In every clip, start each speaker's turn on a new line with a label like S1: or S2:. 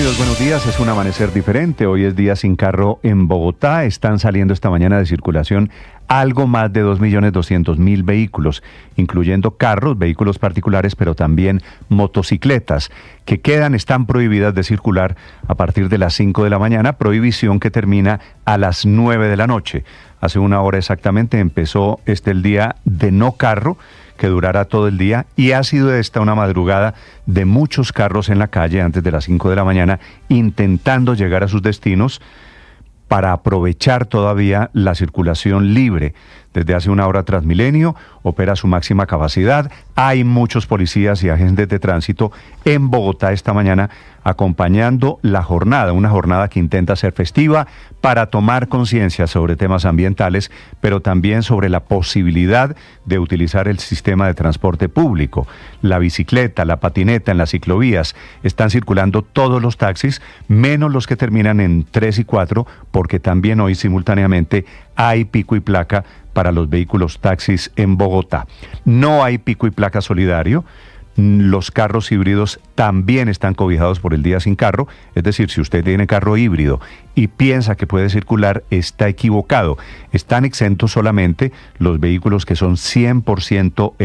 S1: Bienvenidos, buenos días. Es un amanecer diferente. Hoy es día sin carro en Bogotá. Están saliendo esta mañana de circulación algo más de 2.200.000 vehículos, incluyendo carros, vehículos particulares, pero también motocicletas, que están prohibidas de circular a partir de las 5 de la mañana, prohibición que termina a las 9 de la noche. Hace una hora exactamente empezó el día de no carro, que durará todo el día, y ha sido esta una madrugada de muchos carros en la calle antes de las 5 de la mañana, intentando llegar a sus destinos para aprovechar todavía la circulación libre. Desde hace una hora Transmilenio opera su máxima capacidad. Hay muchos policías y agentes de tránsito en Bogotá esta mañana acompañando la jornada, una jornada que intenta ser festiva para tomar conciencia sobre temas ambientales, pero también sobre la posibilidad de utilizar el sistema de transporte público. La bicicleta, la patineta en las ciclovías, están circulando todos los taxis, menos los que terminan en 3 y 4, porque también hoy simultáneamente hay pico y placa para los vehículos taxis en Bogotá. No hay pico y placa solidario. Los carros híbridos también están cobijados por el día sin carro, es decir, si usted tiene carro híbrido y piensa que puede circular, está equivocado. Están exentos solamente los vehículos que son 100%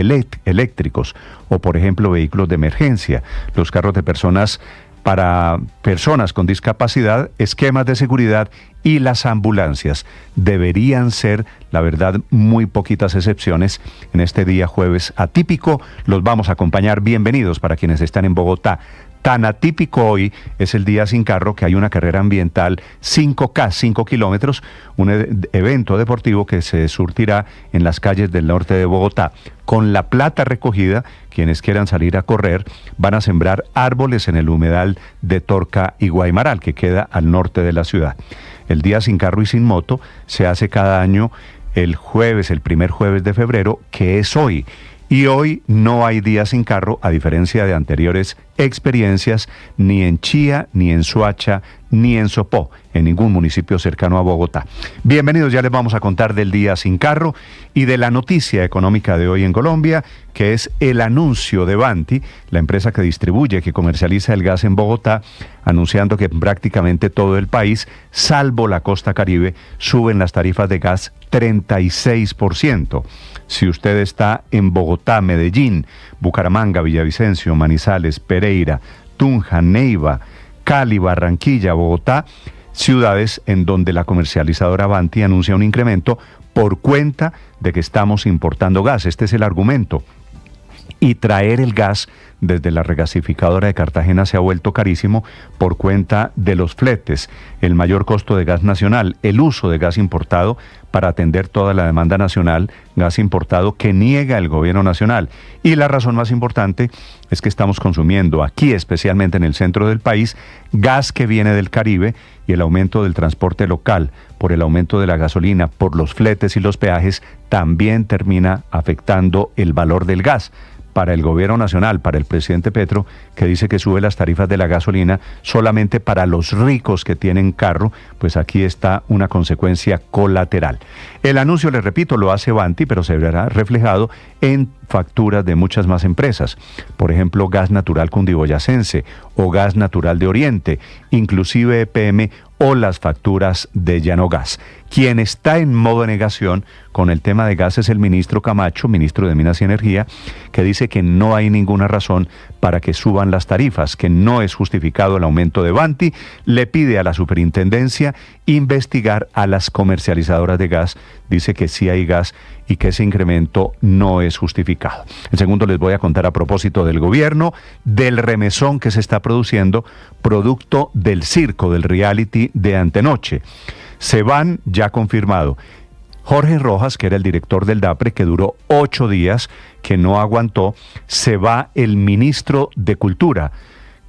S1: eléctricos o, por ejemplo, vehículos de emergencia, los carros de personas para personas con discapacidad, esquemas de seguridad y las ambulancias. Deberían ser, la verdad, muy poquitas excepciones. En este día jueves atípico los vamos a acompañar. Bienvenidos para quienes están en Bogotá. Tan atípico hoy es el día sin carro que hay una carrera ambiental 5K, 5 kilómetros, un evento deportivo que se surtirá en las calles del norte de Bogotá. Con la plata recogida, quienes quieran salir a correr van a sembrar árboles en el humedal de Torca y Guaymaral, que queda al norte de la ciudad. El día sin carro y sin moto se hace cada año el primer jueves de febrero, que es hoy. Y hoy no hay día sin carro, a diferencia de anteriores experiencias, ni en Chía, ni en Soacha, ni en Sopó, en ningún municipio cercano a Bogotá. Bienvenidos, ya les vamos a contar del día sin carro y de la noticia económica de hoy en Colombia, que es el anuncio de Vanti, la empresa que distribuye, que comercializa el gas en Bogotá, anunciando que prácticamente todo el país, salvo la costa Caribe, suben las tarifas de gas 36%. Si usted está en Bogotá, Medellín, Bucaramanga, Villavicencio, Manizales, Pereira, Tunja, Neiva, Cali, Barranquilla, Bogotá, ciudades en donde la comercializadora Vanti anuncia un incremento por cuenta de que estamos importando gas. Este es el argumento. Y traer el gas desde la regasificadora de Cartagena se ha vuelto carísimo por cuenta de los fletes, el mayor costo de gas nacional, el uso de gas importado para atender toda la demanda nacional, gas importado que niega el gobierno nacional. Y la razón más importante es que estamos consumiendo aquí, especialmente en el centro del país, gas que viene del Caribe, y el aumento del transporte local por el aumento de la gasolina, por los fletes y los peajes, también termina afectando el valor del gas. Para el gobierno nacional, para el presidente Petro, que dice que sube las tarifas de la gasolina solamente para los ricos que tienen carro, pues aquí está una consecuencia colateral. El anuncio, les repito, lo hace Vanti, pero se verá reflejado en facturas de muchas más empresas. Por ejemplo, Gas Natural Cundiboyacense o Gas Natural de Oriente, inclusive EPM o las facturas de Llanogas. Quien está en modo de negación con el tema de gas es el ministro Camacho, ministro de Minas y Energía, que dice que no hay ninguna razón para que suban las tarifas, que no es justificado el aumento de Vanti. Le pide a la superintendencia investigar a las comercializadoras de gas. Dice que sí hay gas y que ese incremento no es justificado. En segundo, les voy a contar a propósito del gobierno, del remesón que se está produciendo, producto del circo, del reality de antenoche. Se van, ya confirmado, Jorge Rojas, que era el director del DAPRE, que duró 8 días, que no aguantó. Se va el ministro de Cultura,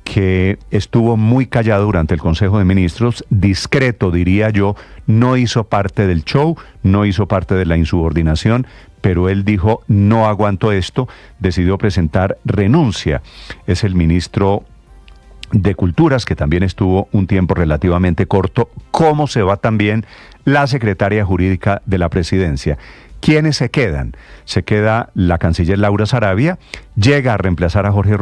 S1: que estuvo muy callado durante el Consejo de Ministros, discreto diría yo, no hizo parte del show, no hizo parte de la insubordinación, pero él dijo, no aguanto esto, decidió presentar renuncia. Es el ministro de Culturas, que también estuvo un tiempo relativamente corto, como se va también la secretaria jurídica de la presidencia. ¿Quiénes se quedan? Se queda la canciller Laura Sarabia, llega a reemplazar a Jorge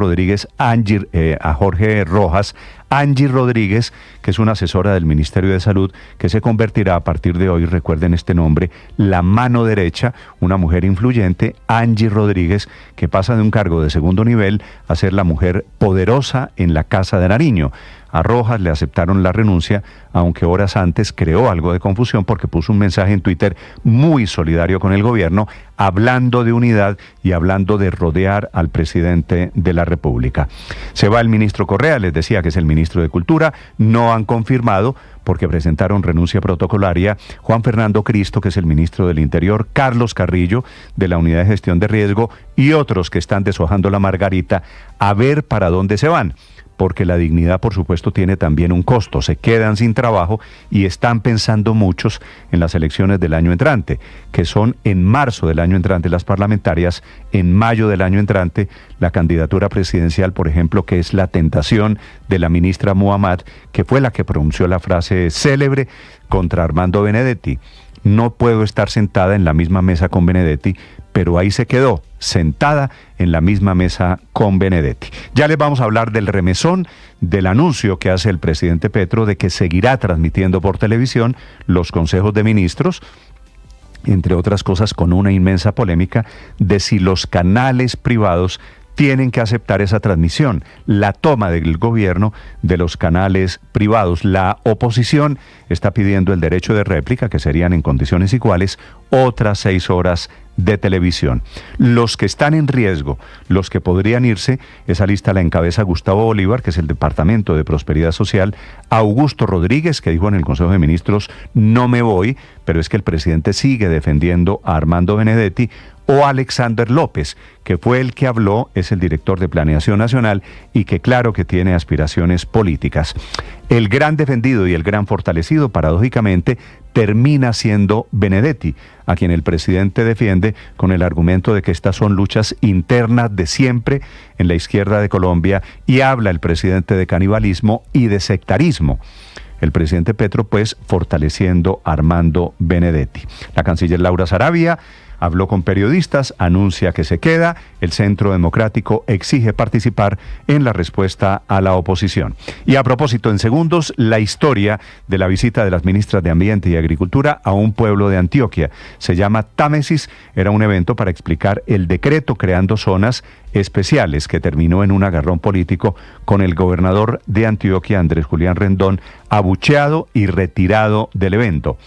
S1: Rojas, Angie Rodríguez, que es una asesora del Ministerio de Salud, que se convertirá a partir de hoy, recuerden este nombre, la mano derecha, una mujer influyente, Angie Rodríguez, que pasa de un cargo de segundo nivel a ser la mujer poderosa en la Casa de Nariño. A Rojas le aceptaron la renuncia, aunque horas antes creó algo de confusión porque puso un mensaje en Twitter muy solidario con el gobierno, hablando de unidad y hablando de rodear al presidente de la República. Se va el ministro Correa, les decía que es el ministro de Cultura, no han confirmado porque presentaron renuncia protocolaria Juan Fernando Cristo, que es el ministro del Interior, Carlos Carrillo, de la Unidad de Gestión de Riesgo, y otros que están deshojando la margarita a ver para dónde se van. Porque la dignidad, por supuesto, tiene también un costo. Se quedan sin trabajo y están pensando muchos en las elecciones del año entrante, que son en marzo del año entrante las parlamentarias, en mayo del año entrante la candidatura presidencial, por ejemplo, que es la tentación de la ministra Muhammad, que fue la que pronunció la frase célebre contra Armando Benedetti. No puedo estar sentada en la misma mesa con Benedetti, pero ahí se quedó, sentada en la misma mesa con Benedetti. Ya les vamos a hablar del remesón, del anuncio que hace el presidente Petro de que seguirá transmitiendo por televisión los consejos de ministros, entre otras cosas con una inmensa polémica de si los canales privados tienen que aceptar esa transmisión, la toma del gobierno de los canales privados. La oposición está pidiendo el derecho de réplica, que serían en condiciones iguales, otras 6 horas de televisión. Los que están en riesgo, los que podrían irse, esa lista la encabeza Gustavo Bolívar, que es el Departamento de Prosperidad Social, Augusto Rodríguez, que dijo en el Consejo de Ministros, no me voy, pero es que el presidente sigue defendiendo a Armando Benedetti, o Alexander López, que fue el que habló, es el director de Planeación Nacional y que claro que tiene aspiraciones políticas. El gran defendido y el gran fortalecido, paradójicamente, termina siendo Benedetti, a quien el presidente defiende con el argumento de que estas son luchas internas de siempre en la izquierda de Colombia, y habla el presidente de canibalismo y de sectarismo. El presidente Petro, pues, fortaleciendo a Armando Benedetti. La canciller Laura Saravia habló con periodistas, anuncia que se queda. El Centro Democrático exige participar en la respuesta a la oposición. Y a propósito, en segundos, la historia de la visita de las ministras de Ambiente y Agricultura a un pueblo de Antioquia. Se llama Támesis, era un evento para explicar el decreto creando zonas especiales que terminó en un agarrón político con el gobernador de Antioquia, Andrés Julián Rendón, abucheado y retirado del evento.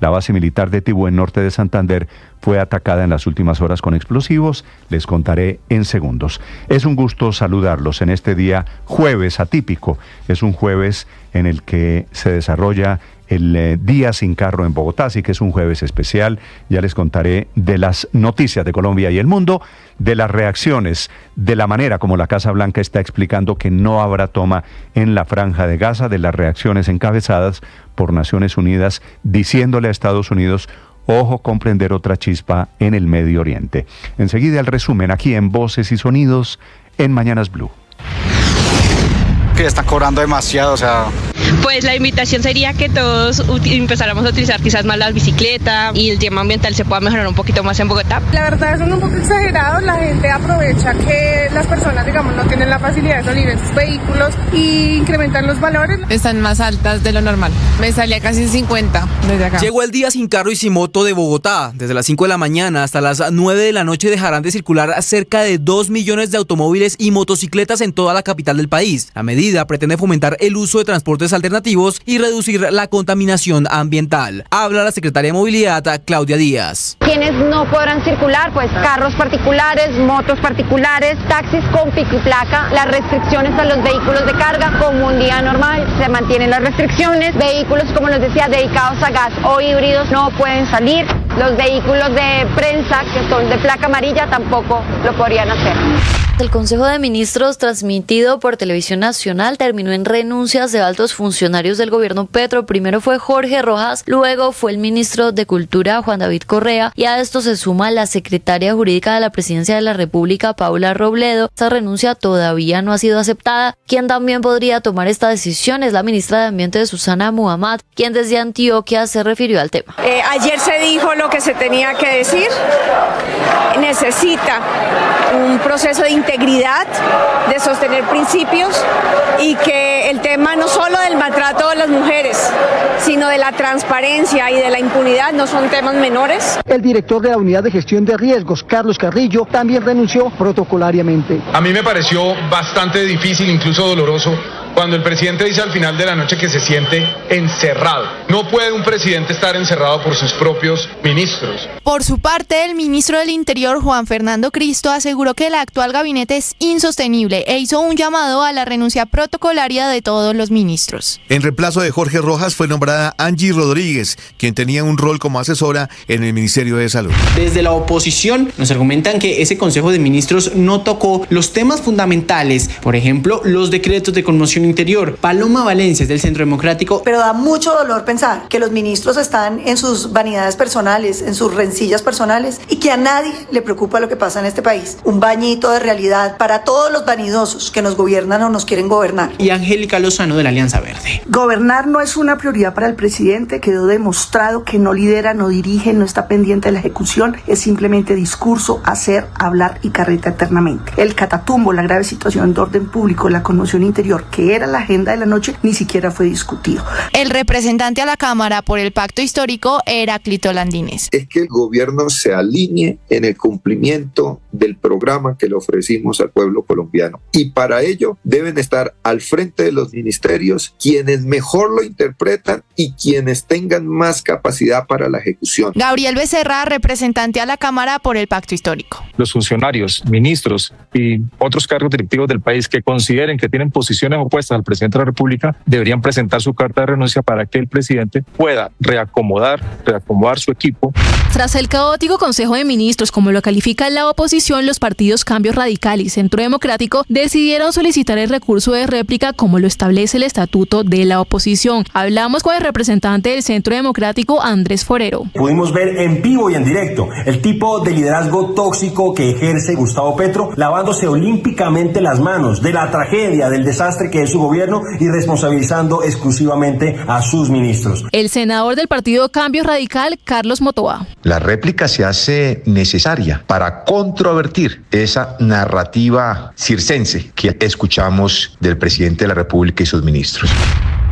S1: La base militar de Tibú, en norte de Santander, fue atacada en las últimas horas con explosivos. Les contaré en segundos. Es un gusto saludarlos en este día jueves atípico. Es un jueves en el que se desarrolla el Día Sin Carro en Bogotá, así que es un jueves especial. Ya les contaré de las noticias de Colombia y el mundo, de las reacciones, de la manera como la Casa Blanca está explicando que no habrá toma en la Franja de Gaza, de las reacciones encabezadas por Naciones Unidas diciéndole a Estados Unidos: ojo con prender otra chispa en el Medio Oriente. Enseguida el resumen aquí en Voces y Sonidos en Mañanas Blue.
S2: Que están cobrando demasiado, o sea...
S3: Pues la invitación sería que todos empezáramos a utilizar quizás más la bicicleta y el tema ambiental se pueda mejorar un poquito más en Bogotá.
S4: La verdad son un poco exagerados, la gente aprovecha que las personas, digamos, no tienen la facilidad de salir en sus vehículos y incrementan los valores.
S5: Están más altas de lo normal. Me salía casi en 50 desde acá.
S6: Llegó el Día Sin Carro y Sin Moto de Bogotá. Desde las 5 de la mañana hasta las 9 de la noche dejarán de circular cerca de 2 millones de automóviles y motocicletas en toda la capital del país. La medida pretende fomentar el uso de transportes alternativos y reducir la contaminación ambiental. Habla la secretaria de Movilidad, Claudia Díaz.
S7: Quienes no podrán circular, pues carros particulares, motos particulares, taxis con pico y placa, las restricciones a los vehículos de carga como un día normal, se mantienen las restricciones, vehículos, como les decía, dedicados a gas o híbridos no pueden salir, los vehículos de prensa que son de placa amarilla tampoco lo podrían hacer.
S8: El Consejo de Ministros transmitido por Televisión Nacional terminó en renuncias de altos funcionarios del gobierno Petro. Primero fue Jorge Rojas, luego fue el ministro de Cultura Juan David Correa, y a esto se suma la secretaria jurídica de la Presidencia de la República, Paula Robledo. Esta renuncia todavía no ha sido aceptada. Quien también podría tomar esta decisión es la ministra de Ambiente, Susana Muhammad, quien desde Antioquia se refirió al tema.
S4: Ayer se dijo lo que se tenía que decir. Necesita un proceso de
S7: integridad, de sostener principios y que el tema no solo del maltrato de las mujeres, sino de la transparencia y de la impunidad no son temas menores.
S9: El director de la Unidad de Gestión de Riesgos, Carlos Carrillo, también renunció protocolariamente.
S10: A mí me pareció bastante difícil, incluso doloroso, cuando el presidente dice al final de la noche que se siente encerrado. No puede un presidente estar encerrado por sus propios ministros.
S11: Por su parte, el ministro del Interior, Juan Fernando Cristo, aseguró que el actual gabinete es insostenible e hizo un llamado a la renuncia protocolaria de todos los ministros.
S12: En reemplazo de Jorge Rojas fue nombrada Angie Rodríguez, quien tenía un rol como asesora en el Ministerio de Salud.
S13: Desde la oposición nos argumentan que ese Consejo de Ministros no tocó los temas fundamentales, por ejemplo, los decretos de conmoción interior. Paloma Valencia es del Centro Democrático.
S14: Pero da mucho dolor pensar que los ministros están en sus vanidades personales, en sus rencillas personales y que a nadie le preocupa lo que pasa en este país. Un bañito de realidad para todos los vanidosos que nos gobiernan o nos quieren gobernar.
S13: Y Angélica Lozano de la Alianza Verde.
S15: Gobernar no es una prioridad para el presidente, quedó demostrado que no lidera, no dirige, no está pendiente de la ejecución, es simplemente discurso, hacer, hablar y carreta eternamente. El catatumbo, la grave situación de orden público, la conmoción interior, que era la agenda de la noche, ni siquiera fue discutido.
S11: El representante a la Cámara por el Pacto Histórico, Heráclito Landines.
S16: Es que el gobierno se alinee en el cumplimiento del programa que le ofrecimos al pueblo colombiano. Y para ello deben estar al frente de los ministerios quienes mejor lo interpretan y quienes tengan más capacidad para la ejecución.
S11: Gabriel Becerra, representante a la Cámara por el Pacto Histórico.
S17: Los funcionarios, ministros y otros cargos directivos del país que consideren que tienen posiciones opuestas al presidente de la República deberían presentar su carta de renuncia para que el presidente pueda reacomodar su equipo.
S18: Tras el caótico Consejo de Ministros, como lo califica la oposición, los partidos Cambio Radical y Centro Democrático decidieron solicitar el recurso de réplica como lo establece el estatuto de la oposición. Hablamos con el representante del Centro Democrático, Andrés Forero.
S19: Pudimos ver en vivo y en directo el tipo de liderazgo tóxico que ejerce Gustavo Petro, lavándose olímpicamente las manos de la tragedia, del desastre que es su gobierno y responsabilizando exclusivamente a sus ministros.
S18: El senador del partido Cambio Radical, Carlos Motoa.
S20: La réplica se hace necesaria para controvertir esa narrativa circense que escuchamos del presidente de la República y sus ministros.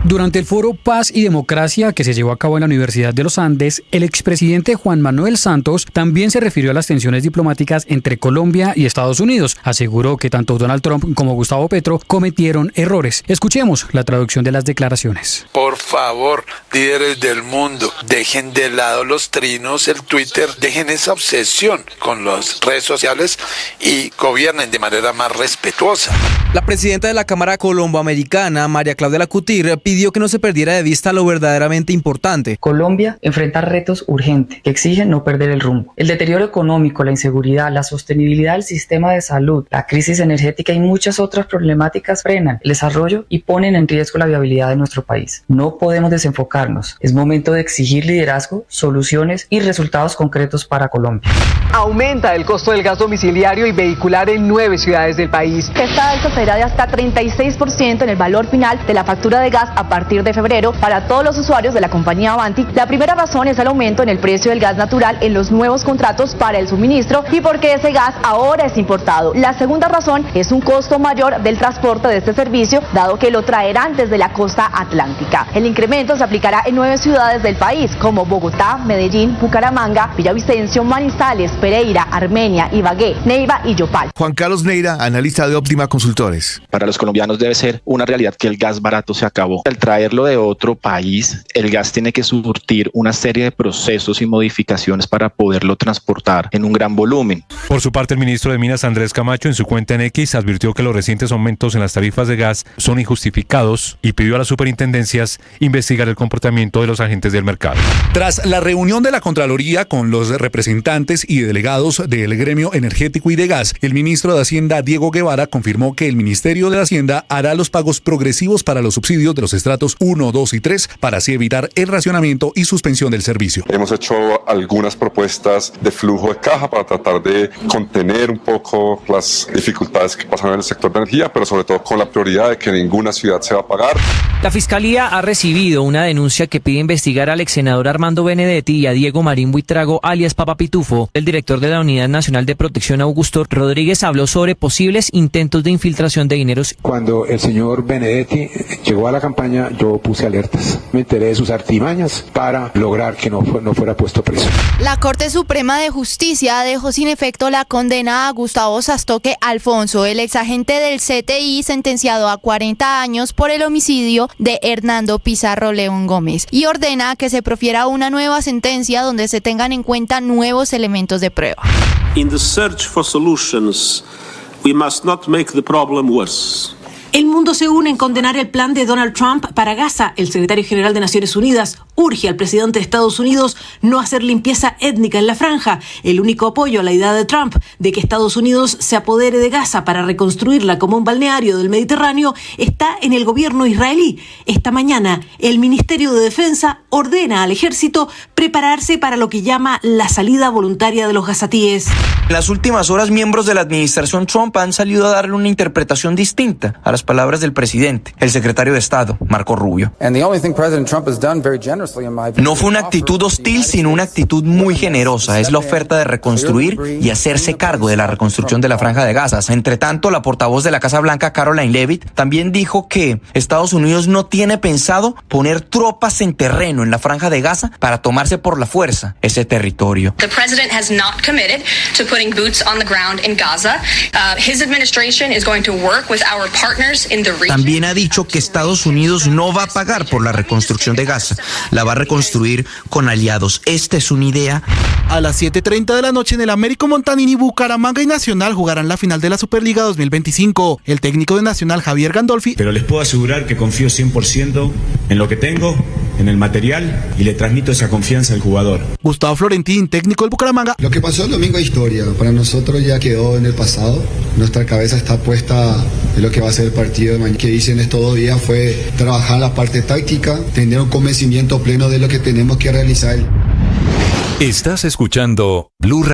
S21: Durante el foro Paz y Democracia que se llevó a cabo en la Universidad de los Andes, el expresidente Juan Manuel Santos también se refirió a las tensiones diplomáticas entre Colombia y Estados Unidos. Aseguró que tanto Donald Trump como Gustavo Petro cometieron errores. Escuchemos la traducción de las declaraciones.
S22: Por favor, líderes del mundo, dejen de lado los trinos, el Twitter, dejen esa obsesión con las redes sociales y gobiernen de manera más respetuosa.
S6: La presidenta de la Cámara Colomboamericana, María Claudia Lacutir, pidió que no se perdiera de vista lo verdaderamente importante.
S23: Colombia enfrenta retos urgentes que exigen no perder el rumbo. El deterioro económico, la inseguridad, la sostenibilidad del sistema de salud, la crisis energética y muchas otras problemáticas frenan el desarrollo y ponen en riesgo la viabilidad de nuestro país. No podemos desenfocarnos. Es momento de exigir liderazgo, soluciones y resultados concretos para Colombia.
S24: Aumenta el costo del gas domiciliario y vehicular en 9 ciudades del país.
S7: Esta alza será de hasta 36% en el valor final de la factura de gas a partir de febrero para todos los usuarios de la compañía Avanti. La primera razón es el aumento en el precio del gas natural en los nuevos contratos para el suministro y porque ese gas ahora es importado. La segunda razón es un costo mayor del transporte de este servicio, dado que lo traerán desde la costa atlántica. El incremento se aplicará en 9 ciudades del país, como Bogotá, Medellín, Bucaramanga, Villavicencio, Manizales, Pereira, Armenia, Ibagué, Neiva y Yopal.
S12: Juan Carlos Neira, analista de Óptima Consultores.
S25: Para los colombianos debe ser una realidad que el gas barato se acabó. Al traerlo de otro país, el gas tiene que surtir una serie de procesos y modificaciones para poderlo transportar en un gran volumen.
S26: Por su parte, el ministro de Minas, Andrés Camacho, en su cuenta en X, advirtió que los recientes aumentos en las tarifas de gas son injustificados y pidió a las superintendencias investigar el comportamiento de los agentes del mercado.
S27: Tras la reunión de la Contraloría con los representantes y delegados del gremio energético y de gas, el ministro de Hacienda, Diego Guevara, confirmó que el Ministerio de Hacienda hará los pagos progresivos para los subsidios de los estratos 1, 2 y 3 para así evitar el racionamiento y suspensión del servicio.
S1: Hemos hecho algunas propuestas de flujo de caja para tratar de contener un poco las dificultades que pasan en el sector de energía, pero sobre todo con la prioridad de que ninguna ciudad se va a pagar.
S2: La Fiscalía ha recibido una denuncia que pide investigar al ex senador Armando Benedetti y a Diego Marín Buitrago, alias Papa Pitufo. El director de la Unidad Nacional de Protección, Augusto Rodríguez, habló sobre posibles intentos de infiltración de dineros.
S3: Cuando el señor Benedetti llegó a la campaña, yo puse alertas. Me enteré de sus artimañas para lograr que no fuera puesto preso.
S11: La Corte Suprema de Justicia dejó sin efecto la condena a Gustavo Sastoque Alfonso, el exagente del CTI sentenciado a 40 años por el homicidio de Hernando Pizarro León Gómez, y ordena que se profiera una nueva sentencia donde se tengan en cuenta nuevos elementos de prueba.
S4: In the search for solutions, we must not make the problem worse.
S5: El mundo se une en condenar el plan de Donald Trump para Gaza. El secretario general de Naciones Unidas urge al presidente de Estados Unidos no hacer limpieza étnica en la franja. El único apoyo a la idea de Trump de que Estados Unidos se apodere de Gaza para reconstruirla como un balneario del Mediterráneo está en el gobierno israelí. Esta mañana, el Ministerio de Defensa ordena al ejército prepararse para lo que llama la salida voluntaria de los gazatíes.
S8: En las últimas horas, miembros de la administración Trump han salido a darle una interpretación distinta a las palabras del presidente, el secretario de Estado, Marco Rubio. No fue una actitud hostil, sino una actitud muy generosa. Es la oferta de reconstruir y hacerse cargo de la reconstrucción de la Franja de Gaza. Entre tanto, la portavoz de la Casa Blanca, Caroline Leavitt, también dijo que Estados Unidos no tiene pensado poner tropas en terreno en la Franja de Gaza para tomarse por la fuerza ese territorio.
S9: The president has not committed to putting boots on the ground in Gaza. His administration is going to work with our partners.
S8: También ha dicho que Estados Unidos no va a pagar por la reconstrucción de Gaza, la va a reconstruir con aliados. Esta es una idea.
S28: A las 7:30 de la noche en el Américo Montanini, Bucaramanga y Nacional jugarán la final de la Superliga 2025. El técnico de Nacional, Javier Gandolfi.
S29: Pero les puedo asegurar que confío 100% en lo que tengo, en el material, y le transmito esa confianza al jugador.
S28: Gustavo Florentín, técnico del Bucaramanga.
S30: Lo que pasó el domingo es historia. Para nosotros ya quedó en el pasado. Nuestra cabeza está puesta en lo que va a ser el partido de mañana. Que hice en estos 2 días fue trabajar la parte táctica, tener un convencimiento pleno de lo que tenemos que realizar.
S31: Estás escuchando Blue